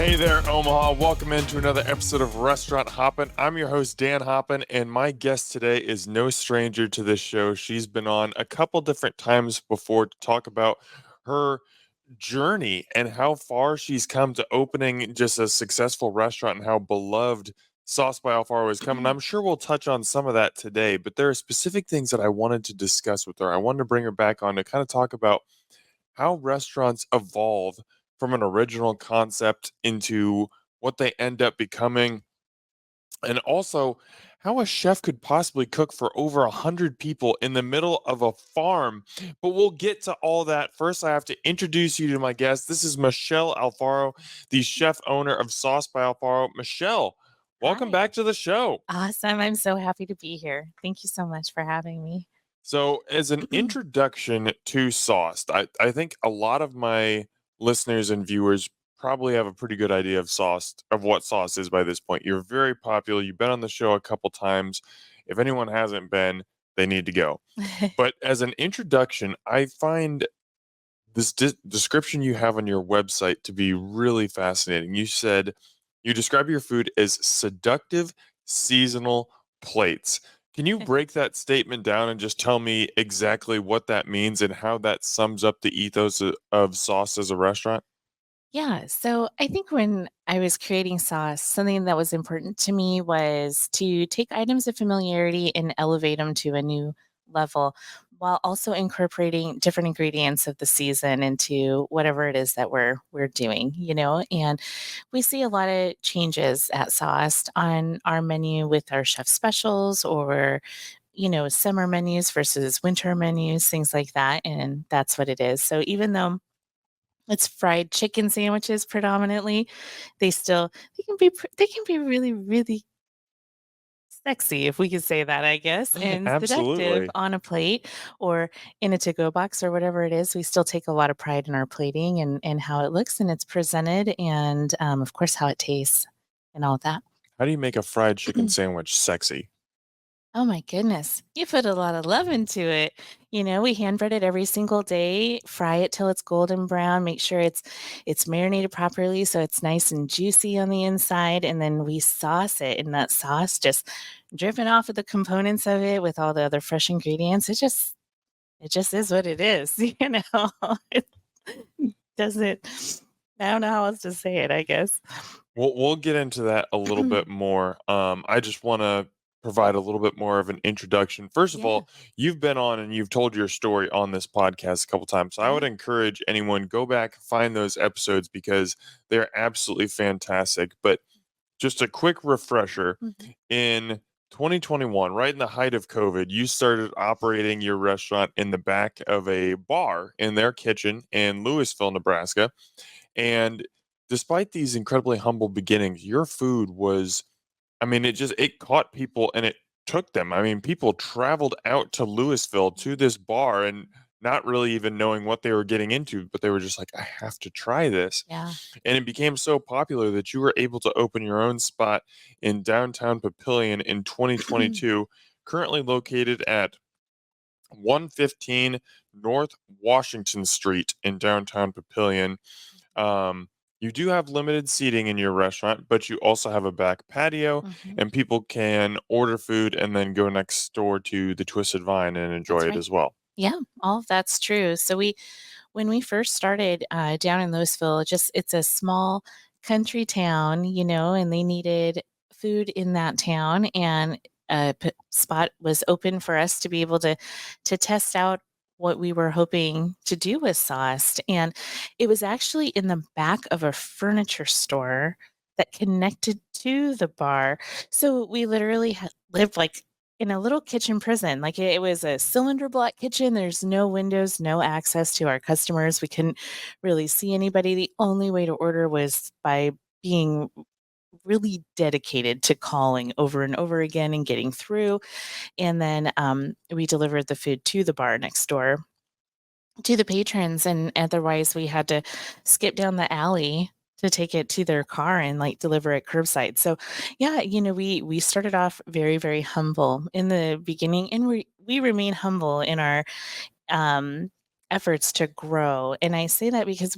Hey there, Omaha. Welcome into another episode of Hurrdat Hoppen. I'm your host, Dan Hoppen, and my guest today is no stranger to this show. She's been on a couple different times before to talk about her journey and how far she's come to opening just a successful restaurant and how beloved Sauce by Alfaro has come. And I'm sure we'll touch on some of that today, but there are specific things that I wanted to discuss with her. I wanted to bring her back on to kind of talk about how restaurants evolve from an original concept into what they end up becoming, and also how a chef could possibly cook for over 100 people in the middle of a farm. But we'll get to all that. First, I have to introduce you to my guest. This is Michelle Alfaro, the chef owner of Sauce by Alfaro. Michelle, welcome Hi. back to the show. Awesome. I'm so happy to be here. Thank you so much for having me. So, as an introduction to Sauced, I think a lot of my listeners and viewers probably have a pretty good idea of Sauced, of what Sauce is by this point. You're very popular. You've been on the show a couple times. If anyone hasn't been, they need to go. But as an introduction, I find this description you have on your website to be really fascinating. You said you describe your food as seductive seasonal plates. Can you break that statement down and just tell me exactly what that means and how that sums up the ethos of Sauce as a restaurant? Yeah. So I think when I was creating sauce, something that was important to me was to take items of familiarity and elevate them to a new level while also incorporating different ingredients of the season into whatever it is that we're doing, and we see a lot of changes at Sauce on our menu with our chef specials or summer menus versus winter menus, things like that. And that's what it is. So even though it's fried chicken sandwiches predominantly, they can be really, really sexy, if we could say that, I guess, and seductive Absolutely. on a plate or in a to-go box or whatever it is. We still take a lot of pride in our plating and how it looks and it's presented and, of course, how it tastes and all of that. How do you make a fried chicken sandwich sexy? Oh my goodness. You put a lot of love into it. We hand bread it every single day, fry it till it's golden brown, make sure it's marinated properly so it's nice and juicy on the inside, and then we sauce it, and that sauce just dripping off of the components of it with all the other fresh ingredients. It just is what it is, It doesn't I don't know how else to say it, I guess. We'll get into that a little bit more. I just want to provide a little bit more of an introduction. First of Yeah. all, you've been on and you've told your story on this podcast a couple times. So I would Yeah. encourage anyone go back, find those episodes because they're absolutely fantastic. But just a quick refresher, Mhm. in 2021, right in the height of COVID, you started operating your restaurant in the back of a bar in their kitchen in Louisville, Nebraska. And despite these incredibly humble beginnings, your food was, I mean, it caught people and it took them. I mean, people traveled out to Louisville to this bar and not really even knowing what they were getting into, but they were just like, I have to try this. Yeah. And it became so popular that you were able to open your own spot in downtown Papillion in 2022, currently located at 115 North Washington Street in downtown Papillion. Um, you do have limited seating in your restaurant, but you also have a back patio, Mhm. and people can order food and then go next door to the Twisted Vine and enjoy That's it right. as well. Yeah, all of that's true. So when we first started down in Louisville, it's a small country town, and they needed food in that town, and a spot was open for us to be able to test out what we were hoping to do with Sauced. And it was actually in the back of a furniture store that connected to the bar. So we literally lived like in a little kitchen prison. Like it was a cylinder block kitchen. There's no windows, no access to our customers. We couldn't really see anybody. The only way to order was by being really dedicated to calling over and over again and getting through. And then we delivered the food to the bar next door to the patrons. And otherwise, we had to skip down the alley to take it to their car and like deliver it curbside. So yeah, we started off very, very humble in the beginning, and we remain humble in our um efforts to grow. And I say that because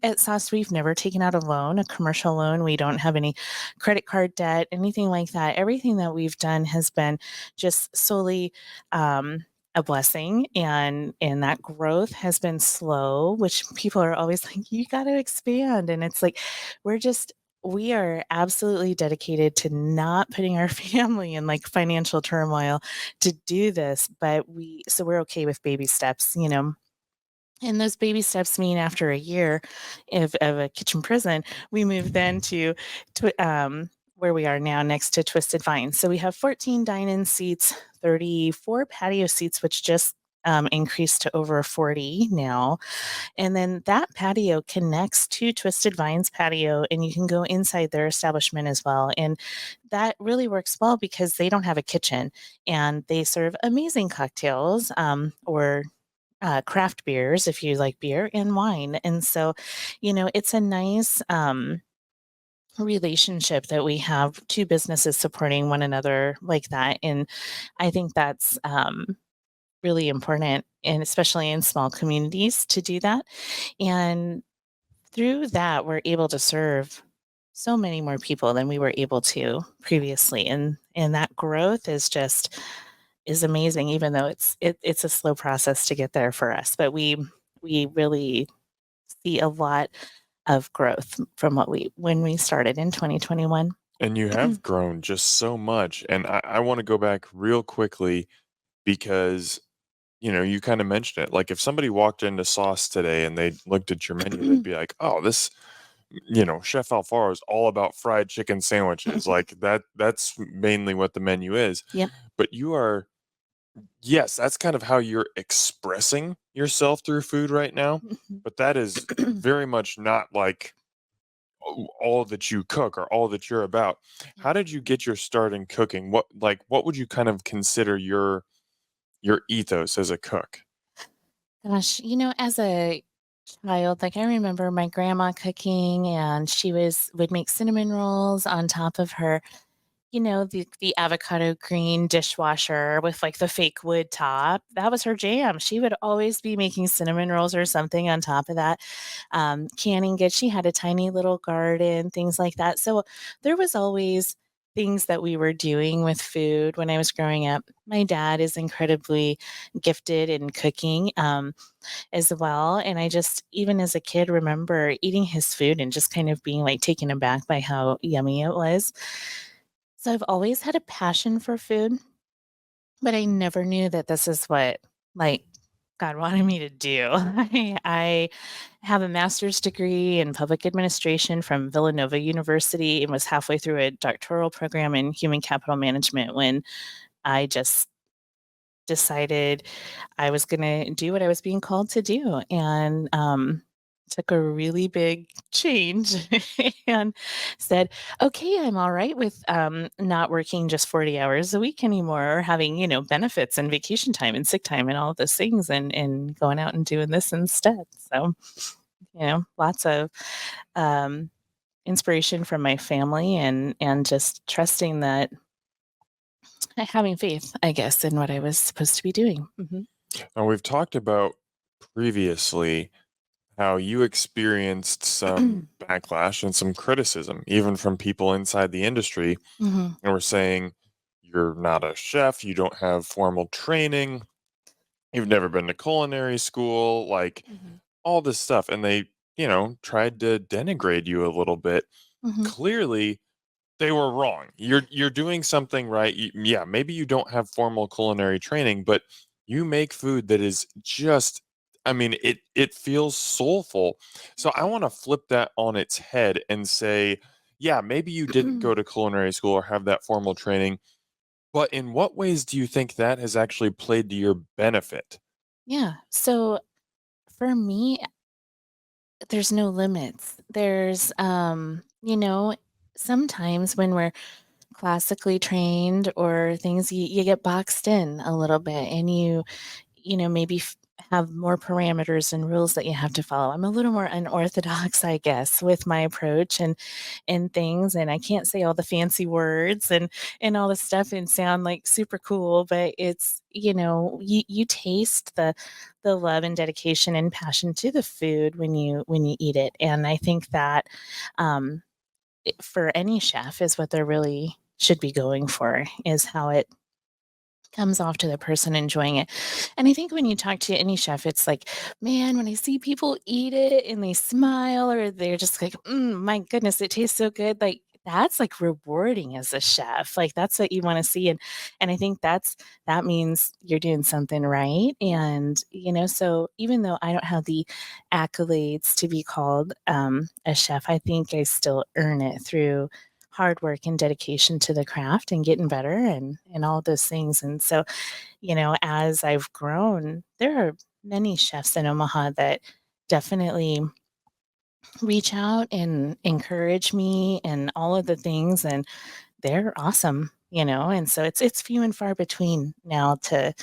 at Sauce, we've never taken out a loan, a commercial loan. We don't have any credit card debt, anything like that. Everything that we've done has been just solely a blessing, and that growth has been slow, which people are always like, you got to expand. And it's like, we are absolutely dedicated to not putting our family in like financial turmoil to do this, but we're okay with baby steps, you know. And those baby steps mean after a year of a kitchen prison, we moved then to where we are now next to Twisted Vines. So we have 14 dine-in seats, 34 patio seats, which just increased to over 40 now. And then that patio connects to Twisted Vines patio, and you can go inside their establishment as well. And that really works well because they don't have a kitchen, and they serve amazing cocktails or craft beers if you like beer and wine. And so, you know, it's a nice relationship that we have, two businesses supporting one another like that. And I think that's really important, and especially in small communities to do that. And through that, we're able to serve so many more people than we were able to previously. And that growth is amazing, even though it's a slow process to get there for us. But we really see a lot of growth from when we started in 2021. And you have grown just so much. And I want to go back real quickly because, you know, you kind of mentioned it. Like if somebody walked into Sauce today and they looked at your menu, they'd be like, oh, this, you know, Chef Alfaro is all about fried chicken sandwiches. Like that's mainly what the menu is. Yep. But you are, yes, that's kind of how you're expressing yourself through food right now. But that is very much not like all that you cook or all that you're about. How did you get your start in cooking? What would you kind of consider your ethos as a cook? Gosh, you know, as a child, like I remember my grandma cooking, and would make cinnamon rolls on top of her, you know, the avocado green dishwasher with like the fake wood top. That was her jam. She would always be making cinnamon rolls or something on top of that. Canning good. She had a tiny little garden, things like that. So there was always things that we were doing with food when I was growing up. My dad is incredibly gifted in cooking as well. And I just, even as a kid, remember eating his food and just kind of being like taken aback by how yummy it was. So I've always had a passion for food, but I never knew that this is what like God wanted me to do. I have a master's degree in public administration from Villanova University and was halfway through a doctoral program in human capital management when I just decided I was going to do what I was being called to do, and took a really big change and said, okay, I'm all right with not working just 40 hours a week anymore, or having, you know, benefits and vacation time and sick time and all of those things, and going out and doing this instead. So, you know, lots of um, inspiration from my family, and just trusting that, having faith, I guess, in what I was supposed to be doing. Now we've talked about previously how you experienced some backlash and some criticism, even from people inside the industry, Mhm. and were saying you're not a chef, you don't have formal training, you've never been to culinary school, like Mhm. all this stuff. And they, you know, tried to denigrate you a little bit. Mhm. Clearly, they were wrong. You're doing something right. Yeah, maybe you don't have formal culinary training, but you make food that is just, I mean, it feels soulful. So I want to flip that on its head and say, yeah, maybe you didn't go to culinary school or have that formal training, but in what ways do you think that has actually played to your benefit? Yeah. So for me, there's no limits. You know, sometimes when we're classically trained or things, you get boxed in a little bit, and maybe have more parameters and rules that you have to follow. I'm a little more unorthodox, I guess, with my approach and things, and I can't say all the fancy words and all the stuff and sound like super cool, but it's, you taste the love and dedication and passion to the food when you eat it. And I think that for any chef is what they're really should be going for, is how it comes off to the person enjoying it. And I think when you talk to any chef, it's like, man, when I see people eat it and they smile or they're just like, my goodness, it tastes so good. Like that's like rewarding as a chef. Like that's what you want to see. And I think that means you're doing something right. And, so even though I don't have the accolades to be called a chef, I think I still earn it through hard work and dedication to the craft and getting better and all those things. And so, as I've grown, there are many chefs in Omaha that definitely reach out and encourage me and all of the things, and they're awesome, and so it's few and far between now to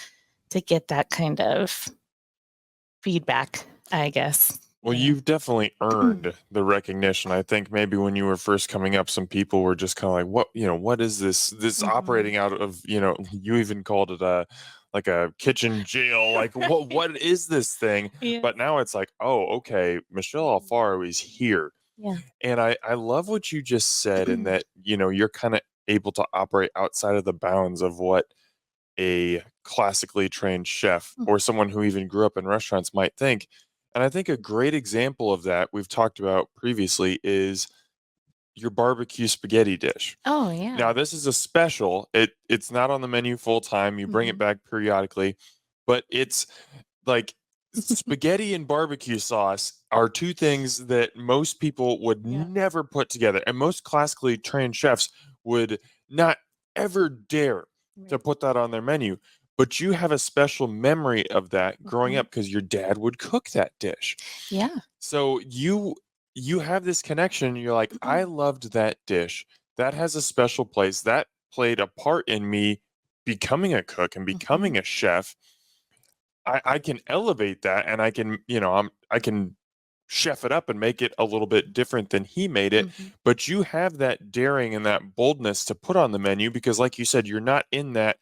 get that kind of feedback, I guess. Well, you've definitely earned the recognition. I think maybe when you were first coming up, some people were just kind of like, what is this Mhm. operating out of, you even called it like a kitchen jail. Like, what is this thing? Yeah. But now it's like, oh, okay, Michelle Mhm. Alfaro is here. Yeah. And I love what you just said, in that, you're kind of able to operate outside of the bounds of what a classically trained chef or someone who even grew up in restaurants might think. And I think a great example of that we've talked about previously is your barbecue spaghetti dish. Oh, Now, yeah. this is a special. It's not on the menu full time. You bring it Mhm. back periodically, but it's like spaghetti and barbecue sauce are two things that most people would Yeah. never put together, and most classically trained chefs would not ever dare to Right. put that on their menu. But you have a special memory of that growing Mhm. up because your dad would cook that dish. Yeah. So you have this connection. You're like, I loved that dish. That has a special place. That played a part in me becoming a cook and Mhm. becoming a chef. I can elevate that, and I can, I can chef it up and make it a little bit different than he made it. Mhm. But you have that daring and that boldness to put on the menu because, like you said, you're not in that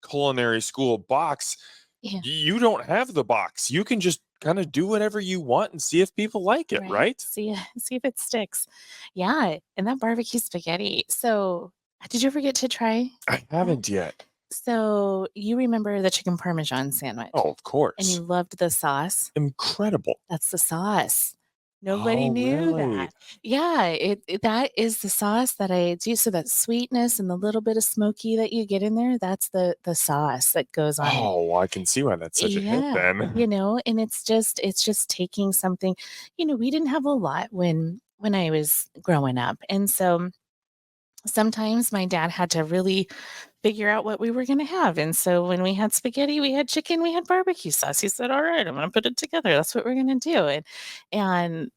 culinary school box. Yeah. You don't have the box. You can just kind of do whatever you want and see if people like it, Right. right? See if it sticks. Yeah, and that barbecue spaghetti. So, did you ever get to try I that? haven't yet. So, you remember the chicken parmesan Oh, sandwich, of and you course. loved the sauce? Incredible. That's the sauce. Nobody Oh, knew really? that. Yeah, that is the sauce that I do. So that sweetness and the little bit of smoky that you get in there, that's the sauce that goes on it. Oh, well, I can see why that's such a hit Yeah, then. and it's just taking something, we didn't have a lot when I was growing up. And so sometimes my dad had to really figure out what we were going to have. And so when we had spaghetti, we had chicken, we had barbecue sauce. He said, "All right, I'm going to put it together. That's what we're going to do." And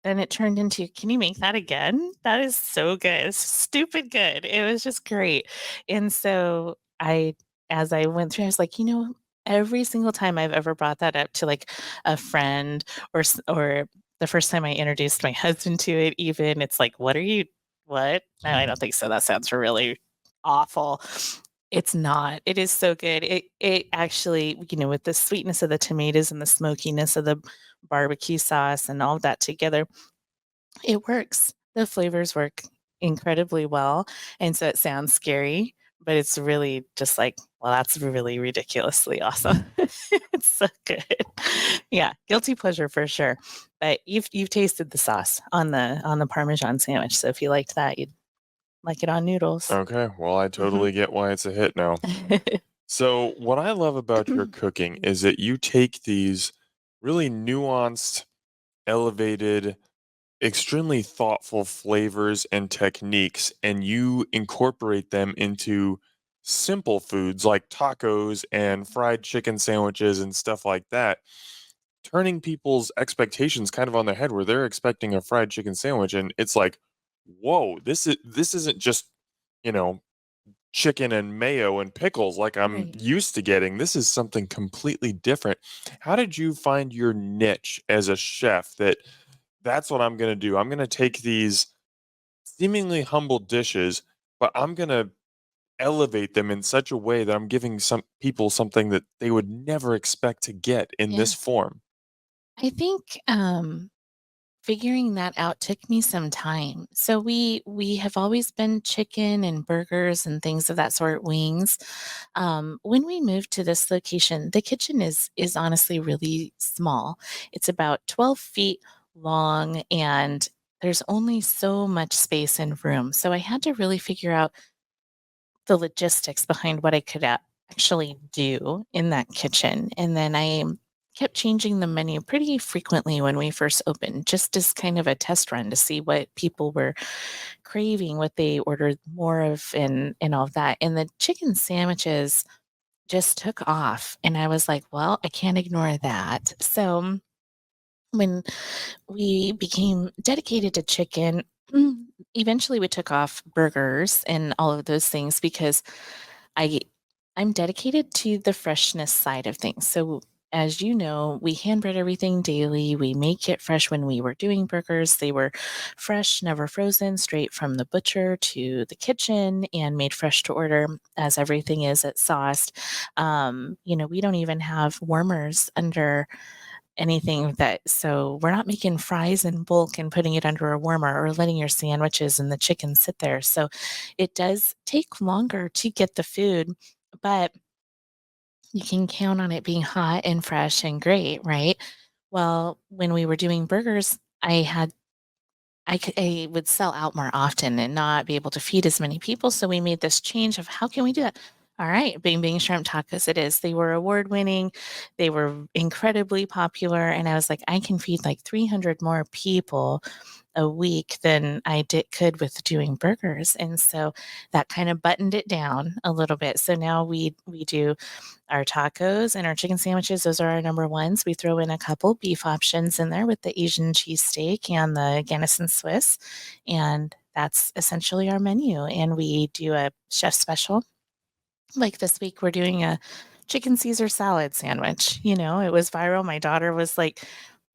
then it turned into, "Can you make that again? That is so good. It's stupid good." It was just great. And so as I went through, I was like, every single time I've ever brought that up to like a friend or the first time I introduced my husband to it, even, it's like, what? No, I don't think so. That sounds really awful. It's not. It is so good. It actually, with the sweetness of the tomatoes and the smokiness of the barbecue sauce and all of that together, it works. The flavors work incredibly well, and so it sounds scary, but it's really just like, well, that's really ridiculously awesome. It's so good. Yeah, guilty pleasure for sure. But you've tasted the sauce on the Parmesan sandwich, so if you liked that, you'd like it on noodles. Okay, well, I Mhm. totally get why it's a hit now. So, what I love about your cooking is that you take these really nuanced, elevated, extremely thoughtful flavors and techniques, and you incorporate them into simple foods like tacos and fried chicken sandwiches and stuff like that, turning people's expectations kind of on their head where they're expecting a fried chicken sandwich and it's like, whoa, this isn't just, you know, chicken and mayo and pickles like I'm Right. used to getting. This is something completely different. How did you find your niche as a chef that that's what I'm going to do? I'm going to take these seemingly humble dishes, but I'm going to elevate them in such a way that I'm giving some people something that they would never expect to get in Yeah. this form. I think figuring that out took me some time. So we have always been chicken and burgers and things of that sort, wings. When we moved to this location, the kitchen is honestly really small. It's about 12 feet long and there's only so much space and room. So I had to really figure out the logistics behind what I could actually do in that kitchen. And then I kept changing the menu pretty frequently when we first opened, just as kind of a test run to see what people were craving, what they ordered more of, and all of that. And the chicken sandwiches just took off. And I was like, well, I can't ignore that. So when we became dedicated to chicken, eventually we took off burgers and all of those things because I I'm dedicated to the freshness side of things. So as you know, we hand bread everything daily. We make it fresh when we were doing burgers. They were fresh, never frozen, straight from the butcher to the kitchen and made fresh to order as everything is at Sauced. We don't even have warmers under anything that so we're not making fries in bulk and putting it under a warmer or letting your sandwiches and the chicken sit there. So it does take longer to get the food, but you can count on it being hot and fresh and great, right? Well, when we were doing burgers, I would sell out more often and not be able to feed as many people. So we made this change of how can we do that? All right, Bing Bing Shrimp Tacos it is. They were award winning. They were incredibly popular. And I was like, I can feed like 300 more people a week than could with doing burgers. And so that kind of buttoned it down a little bit. So now we do our tacos and our chicken sandwiches, those are our number ones. We throw in a couple beef options in there with the Asian cheesesteak and the Guinness Swiss, and that's essentially our menu. And we do a chef special. Like this week, we're doing a chicken Caesar salad sandwich. It was viral. My daughter was like,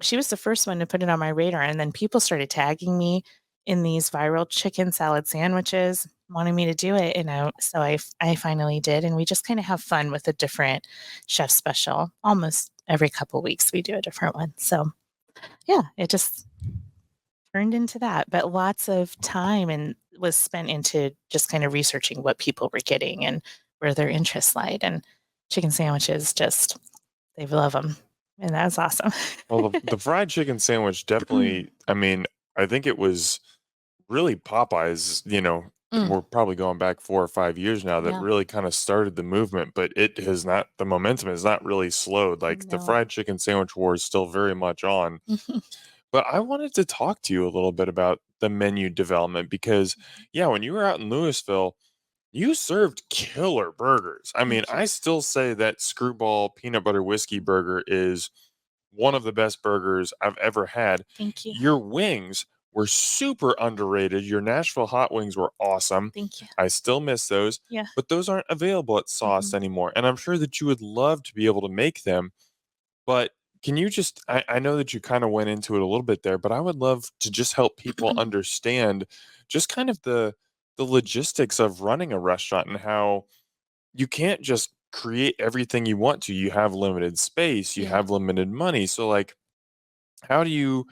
she was the first one to put it on my radar. And then people started tagging me in these viral chicken salad sandwiches, wanting me to do it. So I finally did. And we just kind of have fun with a different chef special. Almost every couple weeks, we do a different one. So yeah, it just turned into that. But lots of time and was spent into just kind of researching what people were getting and where their interests lied. And chicken sandwiches, just they love them, and that's awesome. Well, the fried chicken sandwich definitely, I mean, I think it was really Popeyes, Mm, we're probably going back 4 or 5 years now that yeah, really kind of started the movement, but it has not the momentum has not really slowed. Like the no. fried chicken sandwich war is still very much on. But I wanted to talk to you a little bit about the menu development because yeah, when you were out in Louisville, you served killer burgers. I mean, Thank you. I still say that screwball peanut butter whiskey burger is one of the best burgers I've ever had. Thank you. Your wings were super underrated. Your Nashville hot wings were awesome. Thank you. I still miss those, Yeah. but those aren't available at Sauce Mhm. anymore. And I'm sure that you would love to be able to make them. But can you just, I know that you kind of went into it a little bit there, but I would love to just help people understand just kind of the logistics of running a restaurant and how you can't just create everything you want to. You have limited space, you Yeah. have limited money. So like how do you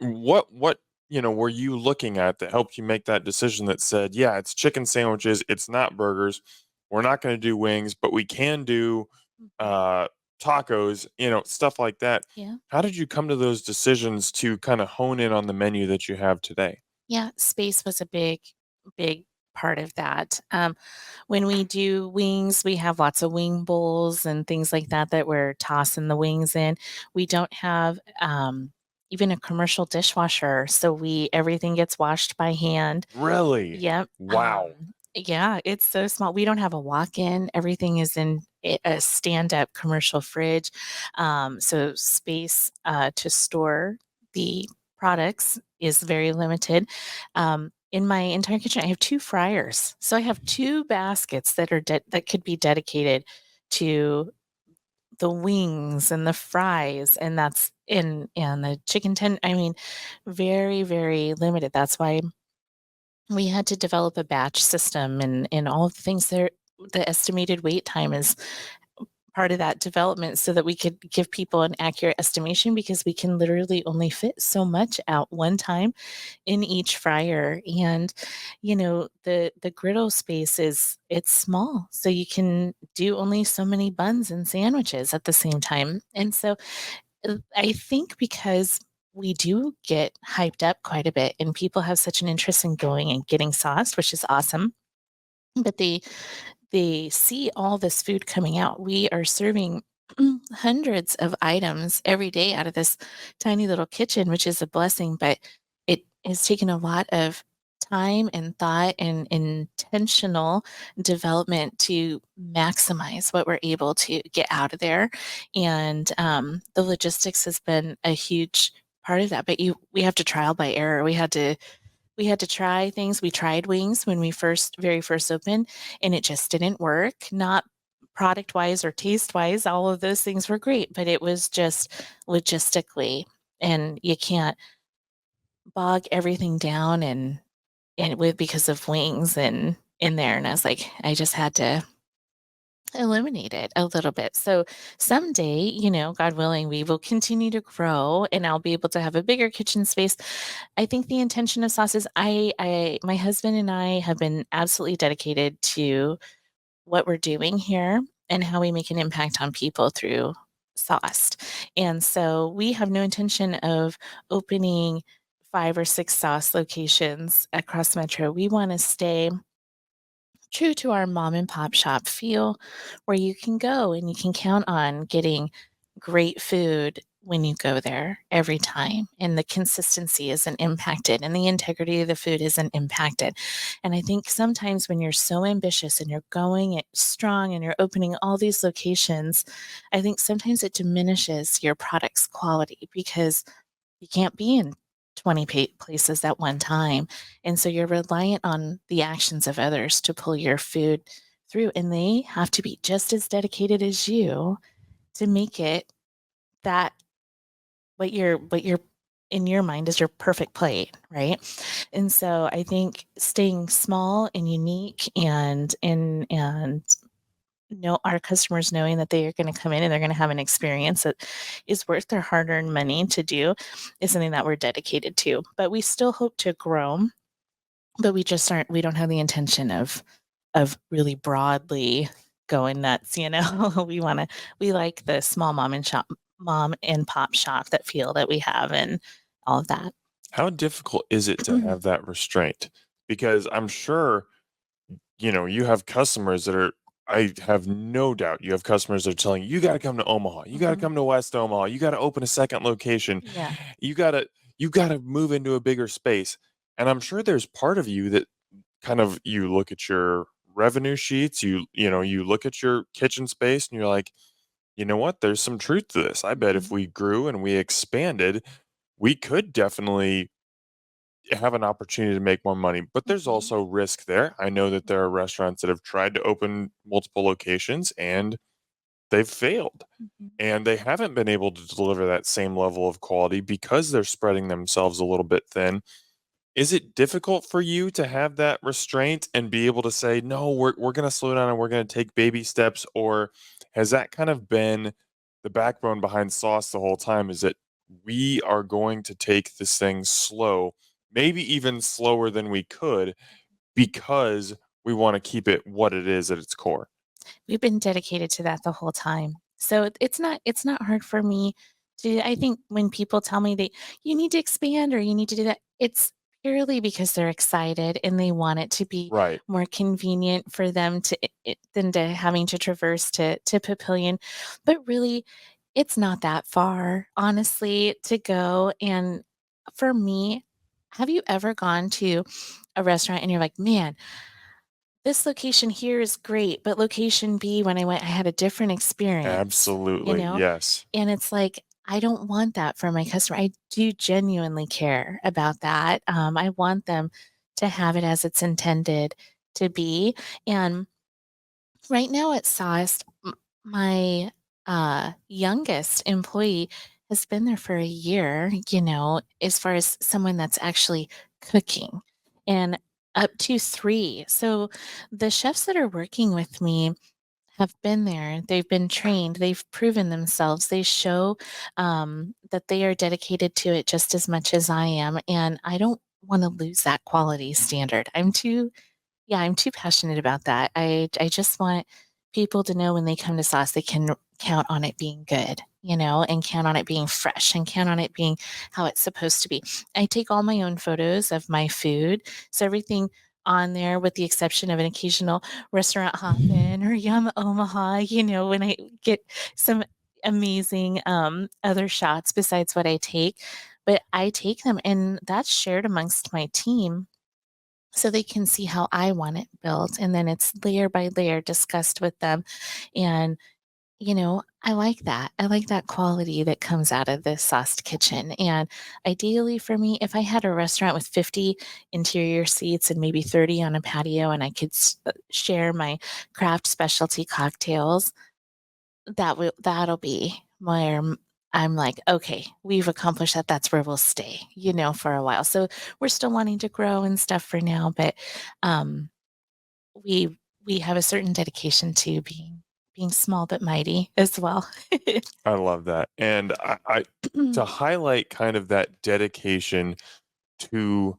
what were you looking at that helped you make that decision that said, yeah, it's chicken sandwiches, it's not burgers. We're not going to do wings, but we can do Mhm. uh tacos, stuff like that. Yeah. How did you come to those decisions to kind of hone in on the menu that you have today? Yeah, space was a big part of that. When we do wings, we have lots of wing bowls and things like that that we're tossing the wings in. We don't have even a commercial dishwasher, so we everything gets washed by hand. Really? Yep. Wow. Yeah, it's so small. We don't have a walk-in. Everything is in a stand-up commercial fridge. So space to store the products is very limited. in my entire kitchen, I have 2 fryers. So I have 2 baskets that are that could be dedicated to the wings and the fries, and that's in and the chicken I mean, very, very limited. That's why we had to develop a batch system and all of the things there. The estimated wait time is part of that development so that we could give people an accurate estimation because we can literally only fit so much out one time in each fryer. And the griddle space is it's small, so you can do only so many buns and sandwiches at the same time. And so I think because we do get hyped up quite a bit and people have such an interest in going and getting sauced, which is awesome, but they see all this food coming out. We are serving hundreds of items every day out of this tiny little kitchen, which is a blessing, but it has taken a lot of time and thought and intentional development to maximize what we're able to get out of there. And the logistics has been a huge part of that. But we have to trial by error. We had to try things. We tried wings when we very first opened, and it just didn't work. Not product wise or taste wise, all of those things were great, but it was just logistically, and you can't bog everything down and with because of wings and in there. And I was like, I just had to eliminate it a little bit. So someday, God willing, we will continue to grow and I'll be able to have a bigger kitchen space. I think the intention of sauces, my husband and I have been absolutely dedicated to what we're doing here and how we make an impact on people through sauce. And so we have no intention of opening 5 or 6 sauce locations across Metro. We want to stay true to our mom and pop shop feel, where you can go and you can count on getting great food when you go there every time. And the consistency isn't impacted and the integrity of the food isn't impacted. And I think sometimes when you're so ambitious and you're going it strong and you're opening all these locations, I think sometimes it diminishes your product's quality because you can't be in 20 places at one time. And so you're reliant on the actions of others to pull your food through. And they have to be just as dedicated as you to make it that what you're in your mind is your perfect plate, right? And so I think staying small and unique and know our customers knowing that they are going to come in and they're going to have an experience that is worth their hard-earned money to do is something that we're dedicated to. But we still hope to grow, but we don't have the intention of really broadly going nuts, we like the small mom and pop shop that feel that we have and all of that. How difficult is it to have that restraint? Because I'm sure, you have customers that are, I have no doubt you have customers that are telling you, you got to come to Omaha. You got to come to West Omaha. You got to open a second location. Yeah. You got to move into a bigger space. And I'm sure there's part of you that kind of you look at your revenue sheets, you look at your kitchen space and you're like, you know what? There's some truth to this. I bet if we grew and we expanded, we could definitely have an opportunity to make more money, but there's also risk there. I know that there are restaurants that have tried to open multiple locations and they've failed and they haven't been able to deliver that same level of quality because they're spreading themselves a little bit thin. Is it difficult for you to have that restraint and be able to say, no, we're going to slow down and we're going to take baby steps? Or has that kind of been the backbone behind Sauce the whole time? Is that we are going to take this thing slow, maybe even slower than we could, because we want to keep it what it is at its core? We've been dedicated to that the whole time. So it's not hard for me to I think when people tell me that you need to expand or you need to do that, it's purely because they're excited and they want it to be Right. more convenient for them than to having to traverse to Papillion. But really, it's not that far, honestly, to go. And for me, have you ever gone to a restaurant and you're like, man, this location here is great, but location B, when I went, I had a different experience, Absolutely. Yes. And it's like, I don't want that for my customer. I do genuinely care about that. I want them to have it as it's intended to be. And right now at Sauce, my youngest employee has been there for a year, as far as someone that's actually cooking, and up to 3. So the chefs that are working with me have been there, they've been trained, they've proven themselves, they show that they are dedicated to it just as much as I am. And I don't want to lose that quality standard. I'm too passionate about that. I just want people to know when they come to Sauce, they can count on it being good, and count on it being fresh and count on it being how it's supposed to be. I take all my own photos of my food. So everything on there, with the exception of an occasional restaurant Hoppen or Yum Omaha, when I get some amazing other shots besides what I take. But I take them, and that's shared amongst my team so they can see how I want it built, and then it's layer by layer discussed with them. And, I like that. I like that quality that comes out of this sauced kitchen. And ideally for me, if I had a restaurant with 50 interior seats and maybe 30 on a patio, and I could share my craft specialty cocktails, that'll be where I'm like, okay, we've accomplished that. That's where we'll stay, for a while. So we're still wanting to grow and stuff for now, but um, we have a certain dedication to being small but mighty as well. I love that. And I to highlight kind of that dedication to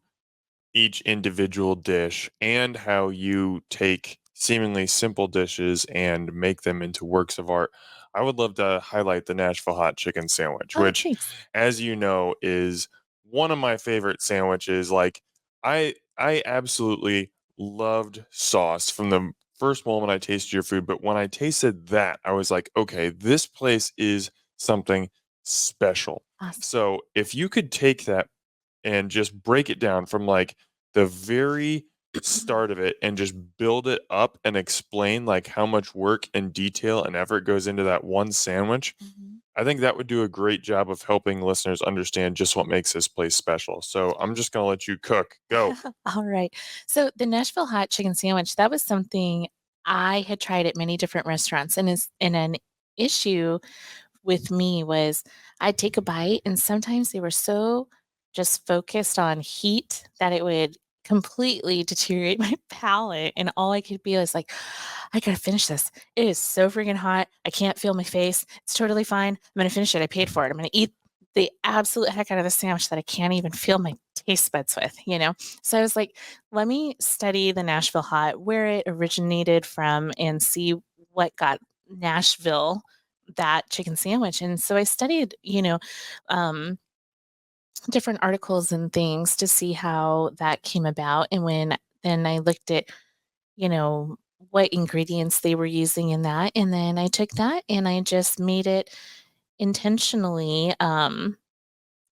each individual dish and how you take seemingly simple dishes and make them into works of art. I would love to highlight the Nashville hot chicken sandwich, Oh, which, thanks. as you know, is one of my favorite sandwiches. Like I absolutely loved sauce from the first moment I tasted your food, but when I tasted that, I was like, okay, this place is something special. Awesome. So if you could take that and just break it down from like the very start of it and just build it up and explain like how much work and detail and effort goes into that one sandwich, Mhm. I think that would do a great job of helping listeners understand just what makes this place special. So I'm just going to let you cook. Go. All right. So the Nashville hot chicken sandwich, that was something I had tried at many different restaurants, and is and an issue with me was I'd take a bite, and sometimes they were so just focused on heat that it would completely deteriorate my palate. And all I could be is like, I gotta finish this. It is so freaking hot. I can't feel my face. It's totally fine. I'm gonna finish it. I paid for it. I'm gonna eat the absolute heck out of the sandwich that I can't even feel my taste buds with. So I was like, let me study the Nashville hot, where it originated from, and see what got Nashville that chicken sandwich. And so I studied, um, different articles and things to see how that came about. And when then I looked at, what ingredients they were using in that. And then I took that and I just made it intentionally a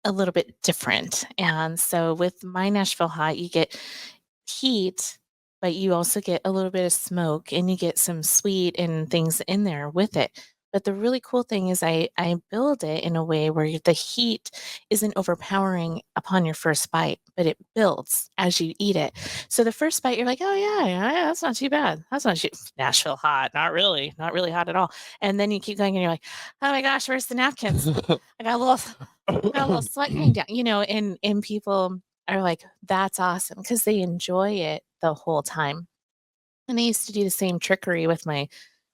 little bit different. And so with my Nashville hot, you get heat, but you also get a little bit of smoke, and you get some sweet and things in there with it. But the really cool thing is I build it in a way where the heat isn't overpowering upon your first bite, but it builds as you eat it. So the first bite, you're like, oh yeah, that's not too bad. That's not too Nashville hot. Not really hot at all. And then you keep going and you're like, oh my gosh, where's the napkins? I got a little sweat coming down, and people are like, "That's awesome," because they enjoy it the whole time. And I used to do the same trickery with my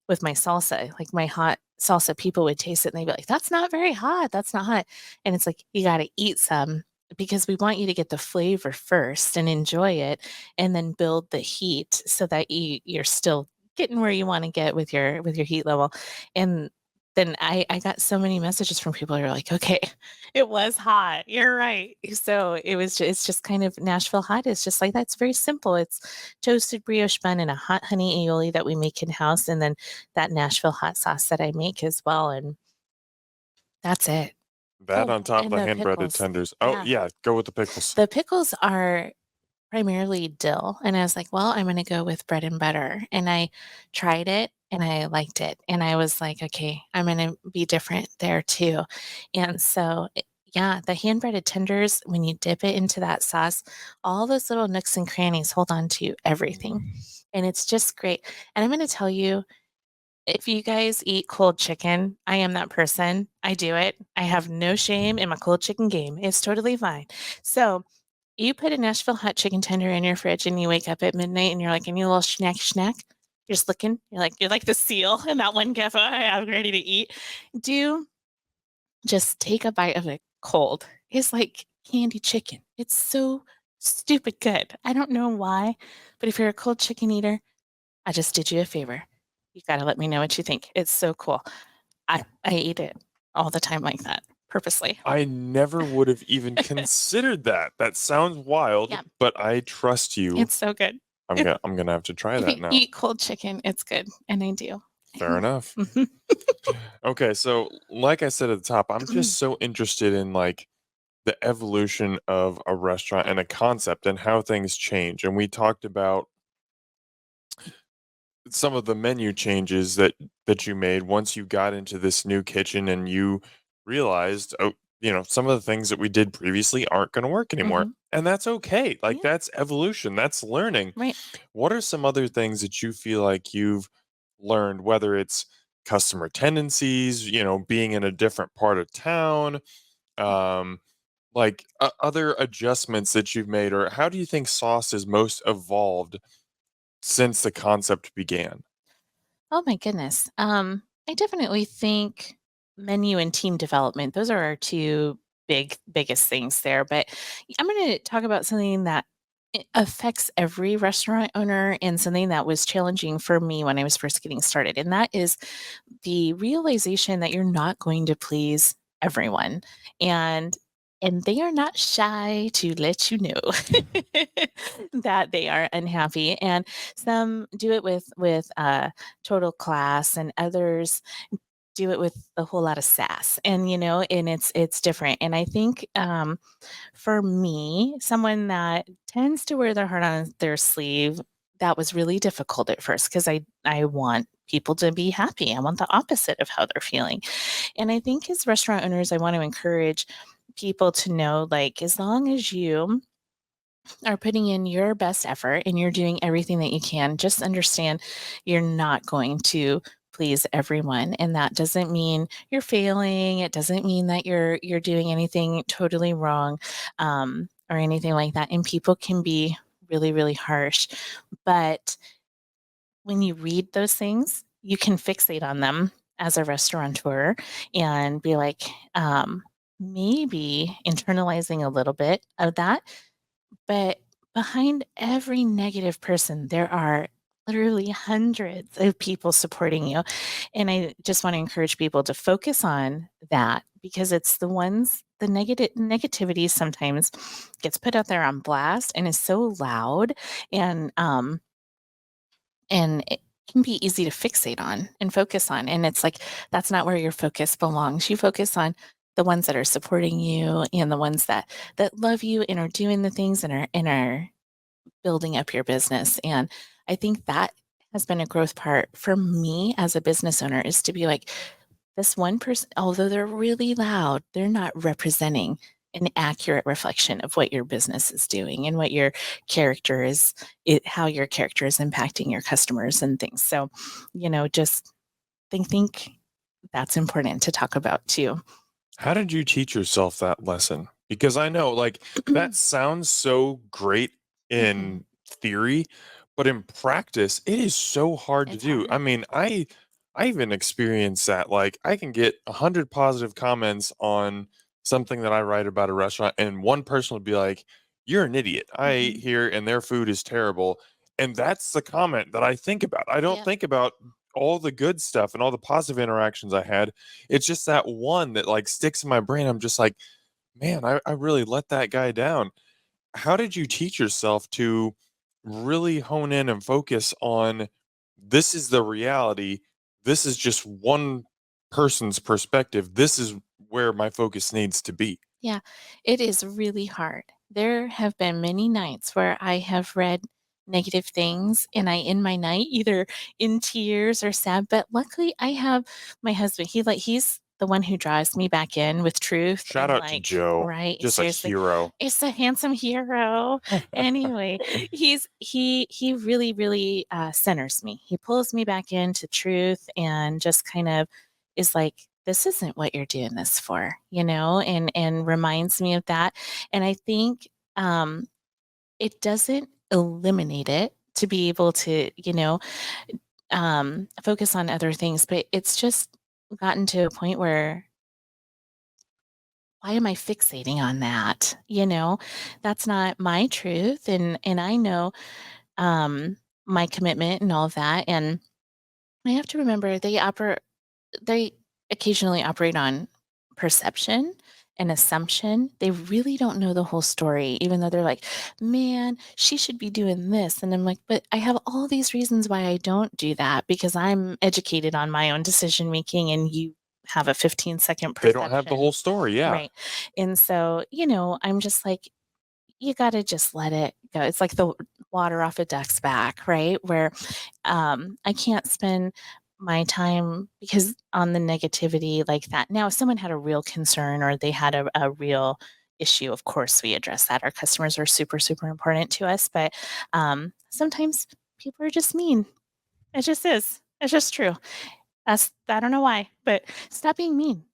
salsa, like my hot salsa, people would taste it and they'd be like, "That's not very hot. That's not hot." And it's like, you gotta eat some because we want you to get the flavor first and enjoy it, and then build the heat so that you're still getting where you wanna get with your heat level. And then I got so many messages from people who are like, "Okay, it was hot. You're right." So it's just kind of Nashville hot. It's just like that. It's very simple. It's toasted brioche bun and a hot honey aioli that we make in house, and then that Nashville hot sauce that I make as well, and that's it. That Oh, on top of and the the hand breaded pickles. tenders. Oh, Yeah. yeah. Go with the pickles. The pickles are primarily dill, and I was like, "Well, I'm gonna go with bread and butter," and I tried it, and I liked it, and I was like, "Okay, I'm gonna be different there too." And so, Yeah, the hand breaded tenders, when you dip it into that sauce, all those little nooks and crannies hold on to everything. And it's just great. And I'm going to tell you, if you guys eat cold chicken, I am that person. I do it. I have no shame in my cold chicken game. It's totally fine. So you put a Nashville hot chicken tender in your fridge and you wake up at midnight and you're like, I need a little snack. You're just looking. You're like the seal in that one gif. I'm ready to eat. Do just take a bite of it cold. It's like candy chicken. It's so stupid good. I don't know why, but if you're a cold chicken eater, I just did you a favor. You gotta let me know what you think. It's so cool. I eat it all the time like that, purposely. I never would have even considered that. That sounds wild, Yeah, but I trust you. it's so good. I'm gonna have to try If you that now. eat cold chicken, it's good, and I do. Fair enough. Mhm. Okay, so like I said at the top, I'm just so interested in like the evolution of a restaurant and a concept and how things change. And we talked about some of the menu changes that you made once you got into this new kitchen and you realized, oh, some of the things that we did previously aren't going to work anymore. Mhm. And that's okay. Like Yeah, that's evolution, that's learning. right. What are some other things that you feel like you've learned, whether it's customer tendencies, being in a different part of town, um, like other adjustments that you've made, or how do you think sauce is most evolved since the concept began? Oh my goodness. I definitely think menu and team development, those are our two biggest things there. But I'm going to talk about something that affects every restaurant owner and something that was challenging for me when I was first getting started. And that is the realization that you're not going to please everyone. And they are not shy to let you know that they are unhappy. And some do it with total class, and others do it with a whole lot of sass. And and it's different. And I think for me, someone that tends to wear their heart on their sleeve, that was really difficult at first because I want people to be happy. I want the opposite of how they're feeling. And I think as restaurant owners, I want to encourage people to know, like, as long as you are putting in your best effort and you're doing everything that you can, just understand you're not going to please everyone. And that doesn't mean you're failing. It doesn't mean that you're doing anything totally wrong, or anything like that. And people can be really, really harsh. But when you read those things, you can fixate on them as a restaurateur and be like, maybe internalizing a little bit of that, but behind every negative person, there are literally hundreds of people supporting you. And I just want to encourage people to focus on that, because it's the ones, the negativity sometimes gets put out there on blast and is so loud, and it can be easy to fixate on and focus on. And it's like, that's not where your focus belongs. You focus on the ones that are supporting you and the ones that love you and are doing the things and are building up your business. And I think that has been a growth part for me as a business owner, is to be like, this one person, although they're really loud, they're not representing an accurate reflection of what your business is doing and what your character is, how your character is impacting your customers and things. So, just think that's important to talk about too. How did you teach yourself that lesson? Because I know, like, that sounds so great Mhm. in theory, but in practice, it is so hard to It's do. I hard. mean, I even experienced that. Like, I can get 100 positive comments on something that I write about a restaurant, and one person would be like, "You're an idiot. I ate Mhm. here and their food is terrible." And that's the comment that I think about. I don't Yep. think about all the good stuff and all the positive interactions I had. It's just that one that like sticks in my brain. I'm just like, man, I really let that guy down. How did you teach yourself to really hone in and focus on this is the reality? This is just one person's perspective. This is where my focus needs to be. Yeah, it is really hard. There have been many nights where I have read negative things and I end my night either in tears or sad, but luckily I have my husband. He's the one who drives me back in with truth Shout and out to like, Joe. right, Just a seriously, hero. it's a handsome hero. Anyway, he really really centers me. He pulls me back into truth and just kind of is like, this isn't what you're doing this for, and reminds me of that. And I think it doesn't eliminate it to be able to, focus on other things, but it's just gotten to a point where, why am I fixating on that? That's not my truth, and I know um, my commitment and all of that, and I have to remember they occasionally operate on perception and assumption. They really don't know the whole story, even though they're like, man, she should be doing this. And I'm like, but I have all these reasons why I don't do that because I'm educated on my own decision making and you have a 15-second They don't have the perception. whole story. Yeah. Right. And so, I'm just like, you got to just let it go. It's like the water off a duck's back, right? Where I can't spend my time because on the negativity like that. Now, if someone had a real concern or they had a real issue, of course we address that. Our customers are super, super important to us. But sometimes people are just mean. It just is. It's just true. I don't know why, but stop being mean.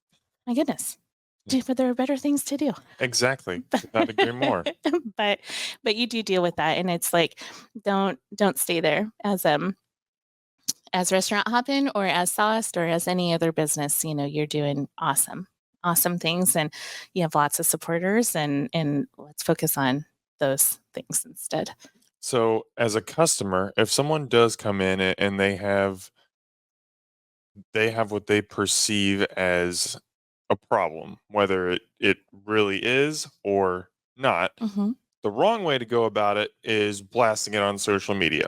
My goodness. But there are better things to do. Exactly. Could not agree more. but but you do deal with that, and it's like, don't stay there as Restaurant Hoppen or as Sauced or as any other business. You're doing awesome things, and you have lots of supporters, and let's focus on those things instead. So, as a customer, if someone does come in and they have what they perceive as a problem, whether it really is or not, Hmm. the wrong way to go about it is blasting it on social media.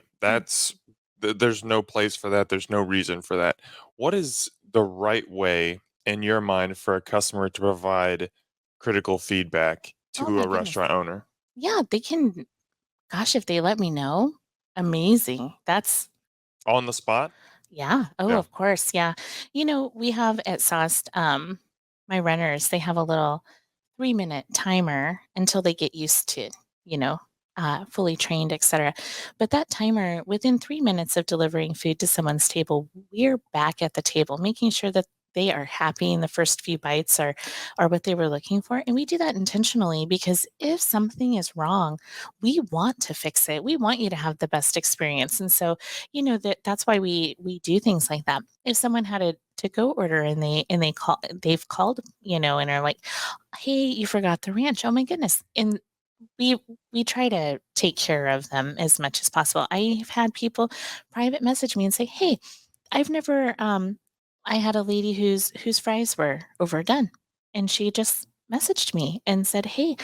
There's no place for that. There's no reason for that. What is the right way in your mind for a customer to provide critical feedback Oh to my a goodness. restaurant owner? Yeah, they can. Gosh, if they let me know, amazing. That's On the spot? Yeah. Oh, Yeah. of course. Yeah. We have at Sauced, my runners, they have a little 3-minute timer until they get used to, you know, fully trained, etc. But that timer, within 3 minutes of delivering food to someone's table, we're back at the table, making sure that they are happy and the first few bites are what they were looking for. And we do that intentionally because if something is wrong, we want to fix it. We want you to have the best experience. And so, that's why we do things like that. If someone had a to go order and they've called, and are like, hey, you forgot the ranch. Oh my goodness. And we we try to take care of them as much as possible. I've had people private message me and say, hey, I've never I had a lady whose fries were overdone. And she just messaged me and said, hey,